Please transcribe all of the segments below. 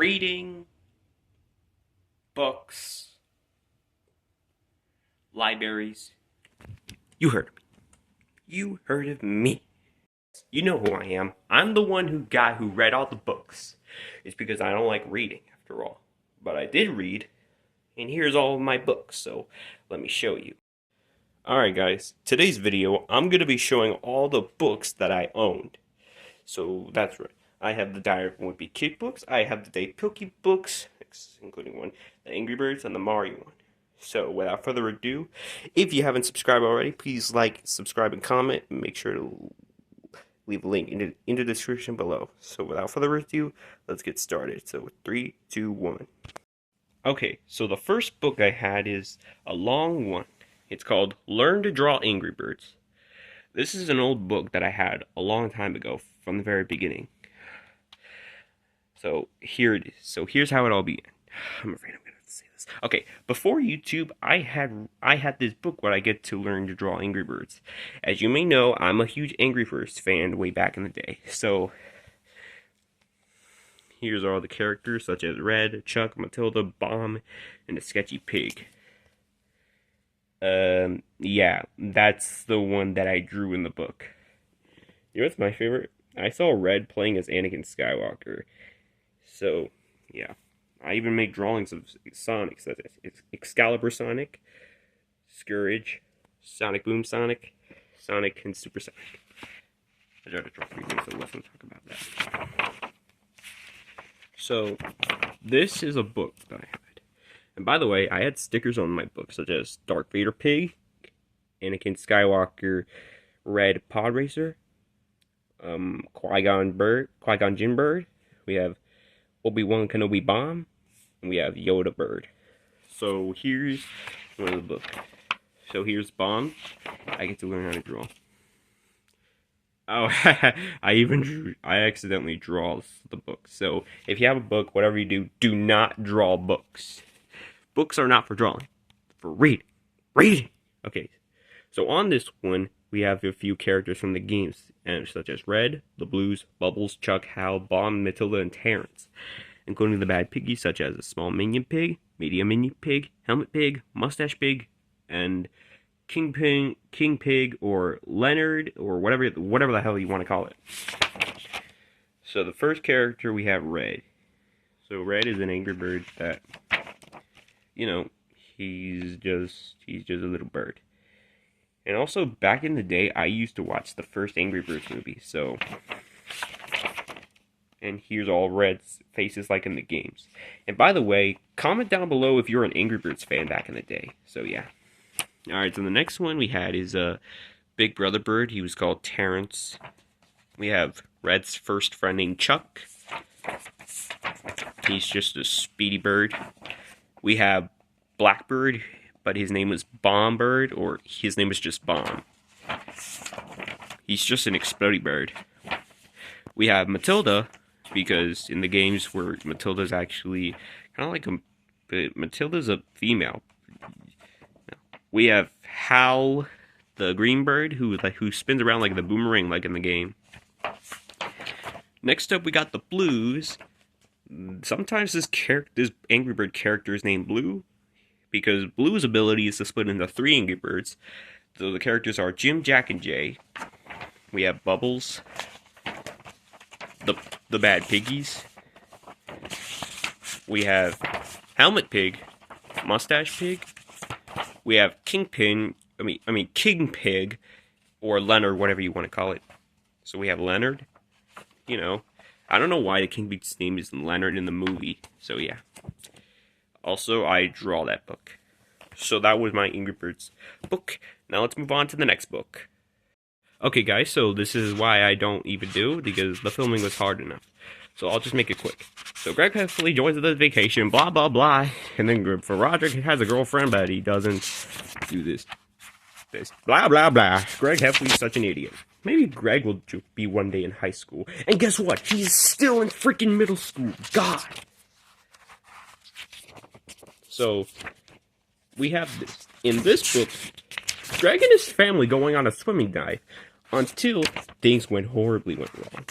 reading, books, libraries. You heard of me. You heard of me. You know who I am. I'm the guy who read all the books. It's because I don't like reading, after all. But I did read, and here's all of my books, so let me show you. Alright guys, today's video, I'm going to be showing all the books that I owned. So that's right. I have the Diary of a Wimpy Kid books, I have the Dav Pilkey books, including one, the Angry Birds, and the Mario one. So without further ado, if you haven't subscribed already, please like, subscribe, and comment. And make sure to leave a link in the description below. So without further ado, let's get started. So 3, 2, 1. Okay, so the first book I had is a long one. It's called Learn to Draw Angry Birds. This is an old book that I had a long time ago, from the very beginning. So here it is. So here's how it all began. I'm afraid I'm gonna have to say this. Okay, before YouTube, I had this book where I get to learn to draw Angry Birds. As you may know, I'm a huge Angry Birds fan way back in the day. So here's all the characters such as Red, Chuck, Matilda, Bomb, and the Sketchy Pig. Yeah, that's the one that I drew in the book. You know what's my favorite? I saw Red playing as Anakin Skywalker. So, yeah. I even make drawings of Sonic, such as Excalibur Sonic, Scourge, Sonic Boom Sonic, Sonic, and Super Sonic. I tried to draw 3 things, so let's talk about that. So, this is a book that I had. And by the way, I had stickers on my book, such as Darth Vader Pig, Anakin Skywalker Red Pod Racer, Qui-Gon Jinn Bird, we have Obi-Wan Kenobi Bomb, and we have Yoda Bird. So here's one of the book. So here's Bomb. I get to learn how to draw. Oh, I accidentally draw the book. So if you have a book, whatever you do, do not draw books. Books are not for drawing, for reading. Reading! Okay, so on this one, we have a few characters from the games, such as Red, the Blues, Bubbles, Chuck, Hal, Bomb, Matilda, and Terrence, including the bad piggies such as a small minion pig, medium minion pig, helmet pig, mustache pig, and King Pig, or Leonard, or whatever the hell you want to call it. So the first character we have Red. So Red is an Angry Bird that, you know, he's just a little bird. And also, back in the day, I used to watch the first Angry Birds movie, so... And here's all Red's faces like in the games. And by the way, comment down below if you're an Angry Birds fan back in the day. So yeah. Alright, so the next one we had is a Big Brother bird. He was called Terrence. We have Red's first friend named Chuck. He's just a speedy bird. We have Blackbird, but his name was Bomb Bird, or his name was just Bomb. He's just an explodey bird. We have Matilda, because in the games where Matilda's actually kind of like Matilda's a female. We have Hal, the green bird, who spins around like the boomerang, like in the game. Next up, we got the Blues. Sometimes this Angry Bird character is named Blue, because Blue's ability is to split into 3 Angry Birds. So the characters are Jim, Jack, and Jay. We have Bubbles, the bad piggies. We have Helmet Pig, Mustache Pig. We have King Pig, or Leonard, whatever you want to call it. So we have Leonard. You know, I don't know why the King Pig's name is Leonard in the movie. So yeah. Also, I draw that book. So that was my Angry Birds book. Now let's move on to the next book. Okay guys, so this is why I don't even do, because the filming was hard enough. So I'll just make it quick. So Greg Heffley joins the vacation, blah blah blah. And then for Roderick, he has a girlfriend, but he doesn't do this. Blah blah blah. Greg Heffley's such an idiot. Maybe Greg will be one day in high school. And guess what? He's still in freaking middle school. God. So, we have this. In this book, Greg and his family going on a swimming dive until things went horribly wrong.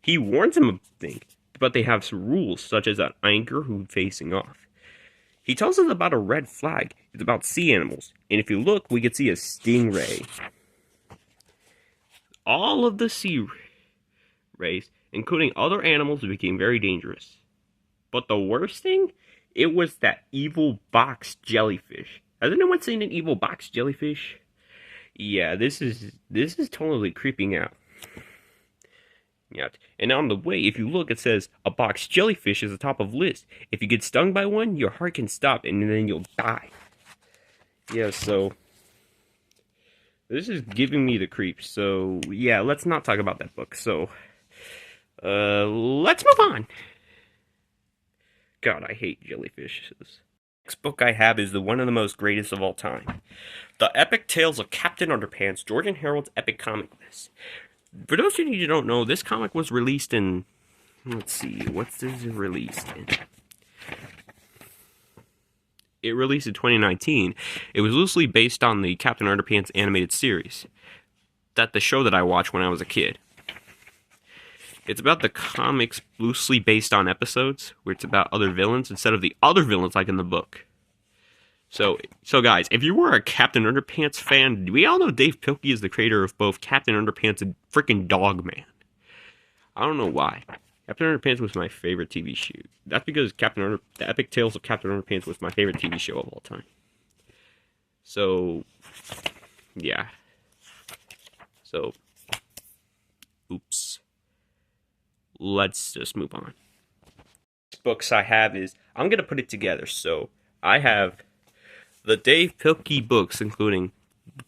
He warns him of things, but they have some rules, such as an anchor who's facing off. He tells us about a red flag. It's about sea animals, and if you look, we can see a stingray. All of the sea rays, including other animals, became very dangerous. But the worst thing, it was that evil box jellyfish. Has anyone seen an evil box jellyfish? Yeah, this is totally creeping out. Yeah, and on the way, if you look, it says a box jellyfish is the top of list. If you get stung by one, your heart can stop, and then you'll die. Yeah, so this is giving me the creeps. So yeah, let's not talk about that book. So let's move on. God, I hate jellyfishes. Next book I have is one of the most greatest of all time. The Epic Tales of Captain Underpants, George and Harold's Epic Comic List. For those of you who don't know, this comic was released in... Let's see, what's this released in? It released in 2019. It was loosely based on the Captain Underpants animated series. The show that I watched when I was a kid. It's about the comics loosely based on episodes, where it's about other villains instead of the other villains like in the book. So guys, if you were a Captain Underpants fan, we all know Dave Pilkey is the creator of both Captain Underpants and freaking Dogman. I don't know why. Captain Underpants was my favorite TV show. That's because The Epic Tales of Captain Underpants was my favorite TV show of all time. So, yeah. So, oops. Let's just move on. Books I have is, I'm going to put it together. So, I have the Dave Pilkey books, including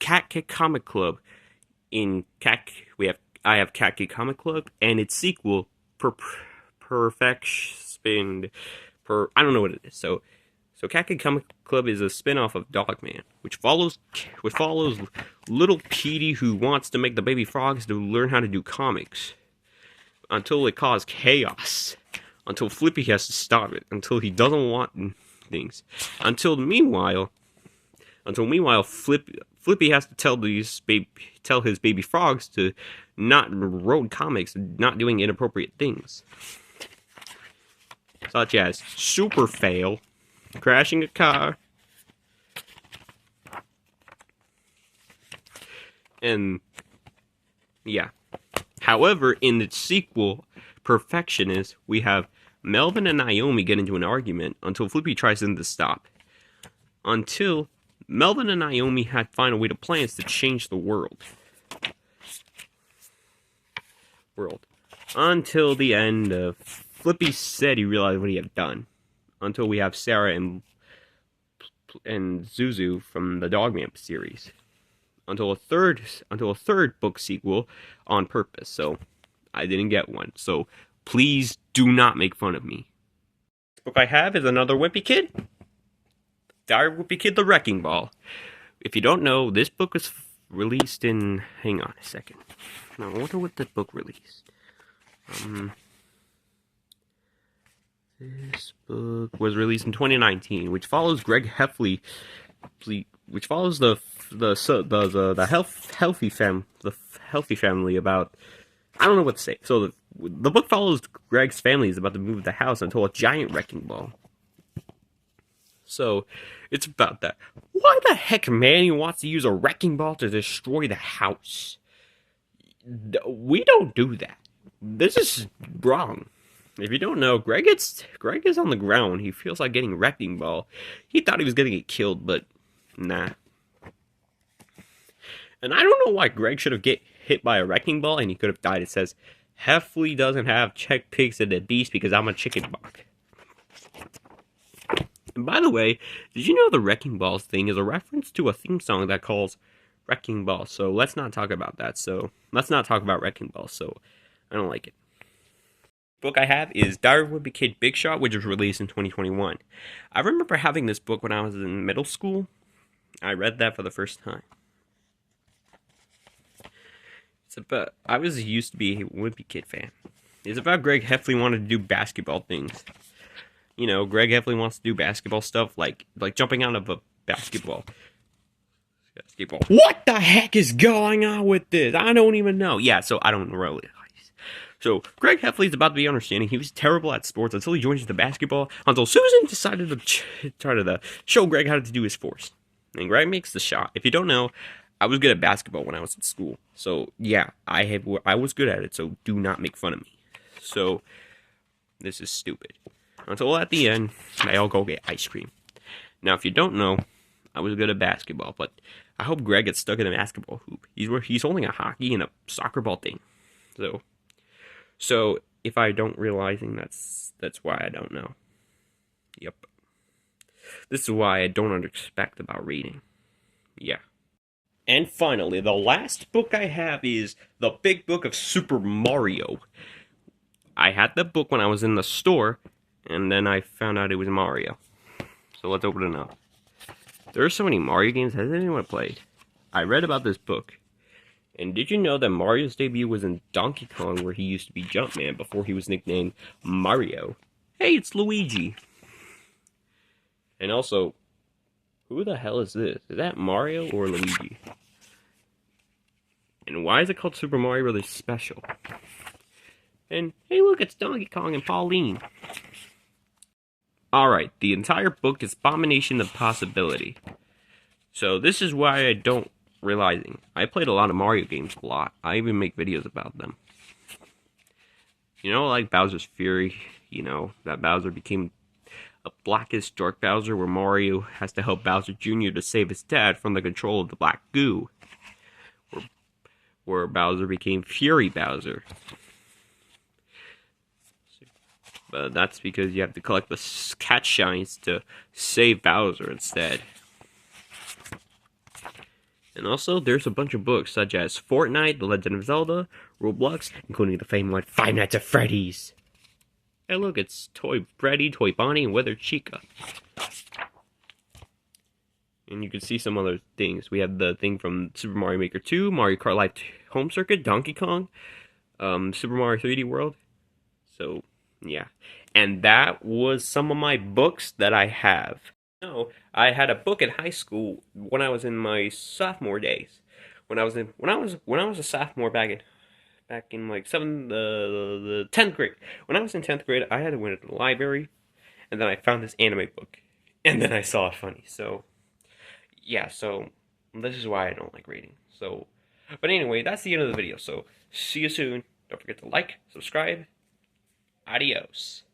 Cat Kid Comic Club. I have Cat Kid Comic Club and its sequel, Perfection. I don't know what it is. So Cat Kid Comic Club is a spin-off of Dogman, which follows little Petey, who wants to make the baby frogs to learn how to do comics until it causes chaos. Until Flippy has to stop it. Until he doesn't want things. Until meanwhile, Flippy has to tell his baby frogs to not wrote comics, not doing inappropriate things, such as super fail, crashing a car, and yeah. However, in the sequel, Perfectionist, we have Melvin and Naomi get into an argument until Flippy tries them to stop. Until Melvin and Naomi had find a way to plans to change the world. Until the end of Flippy said he realized what he had done. Until we have Sarah and Zuzu from the Dogman series. Until a third book sequel on purpose. So I didn't get one. So please do not make fun of me. The book I have is another Wimpy Kid. Diary of Wimpy Kid, The Wrecking Ball. If you don't know, this book was released in... Hang on a second. No, I wonder what that book released. This book was released in 2019, which follows Greg Heffley, which follows the healthy family about... I don't know what to say. So the book follows Greg's family is about to move the house until a giant wrecking ball. So, it's about that. Why the heck Manny wants to use a wrecking ball to destroy the house? We don't do that. This is wrong. If you don't know, Greg is on the ground. He feels like getting a wrecking ball. He thought he was going to get killed, but nah. And I don't know why Greg should have get hit by a wrecking ball and he could have died. It says, Heffley doesn't have check pigs at the beast because I'm a chicken buck. And by the way, did you know the Wrecking Balls thing is a reference to a theme song that calls Wrecking Ball? So let's not talk about that. So let's not talk about Wrecking Balls. So I don't like it. The book I have is Diary of Wimpy Kid Big Shot, which was released in 2021. I remember having this book when I was in middle school. I read that for the first time. I used to be a Wimpy Kid fan. It's about Greg Heffley wanted to do basketball things. You know, Greg Heffley wants to do basketball stuff, like jumping out of a basketball. What the heck is going on with this? I don't even know. Yeah, so I don't realize. So Greg Heffley's about to be understanding. He was terrible at sports until he joined into basketball. Until Susan decided to try to show Greg how to do his force. And Greg makes the shot. If you don't know, I was good at basketball when I was in school. So yeah, I was good at it. So do not make fun of me. So this is stupid. Until at the end, they all go get ice cream. Now, if you don't know, I was good at basketball, but I hope Greg gets stuck in a basketball hoop. He's holding a hockey and a soccer ball thing. So if I don't realizing, that's why I don't know. Yep. This is why I don't expect about reading. Yeah. And finally, the last book I have is The Big Book of Super Mario. I had the book when I was in the store, and then I found out it was Mario. So let's open it up. There are so many Mario games. Has anyone played? I read about this book. And did you know that Mario's debut was in Donkey Kong, where he used to be Jumpman before he was nicknamed Mario? Hey, it's Luigi. And also, who the hell is this? Is that Mario or Luigi? And why is it called Super Mario Bros. Special? And hey, look, it's Donkey Kong and Pauline. Alright, the entire book is Abomination of Possibility. So this is why I don't realizing. I played a lot of Mario games a lot. I even make videos about them. You know, like Bowser's Fury, you know, that Bowser became a blackest dark Bowser where Mario has to help Bowser Jr. to save his dad from the control of the black goo. Where Bowser became Fury Bowser. But that's because you have to collect the cat shines to save Bowser instead. And also, there's a bunch of books such as Fortnite, The Legend of Zelda, Roblox, including the famous one, Five Nights at Freddy's. Hey look, it's Toy Freddy, Toy Bonnie, and Weather Chica. And you can see some other things. We have the thing from Super Mario Maker 2, Mario Kart Live Home Circuit, Donkey Kong, Super Mario 3D World. So, yeah. And that was some of my books that I have. No, I had a book in high school when I was in my sophomore days. When I was a sophomore back in like the 10th grade. When I was in 10th grade, I had to went to the library, and then I found this anime book, and then I saw it funny. So, yeah. So this is why I don't like reading. So, but anyway, that's the end of the video. So see you soon. Don't forget to like, subscribe. Adios.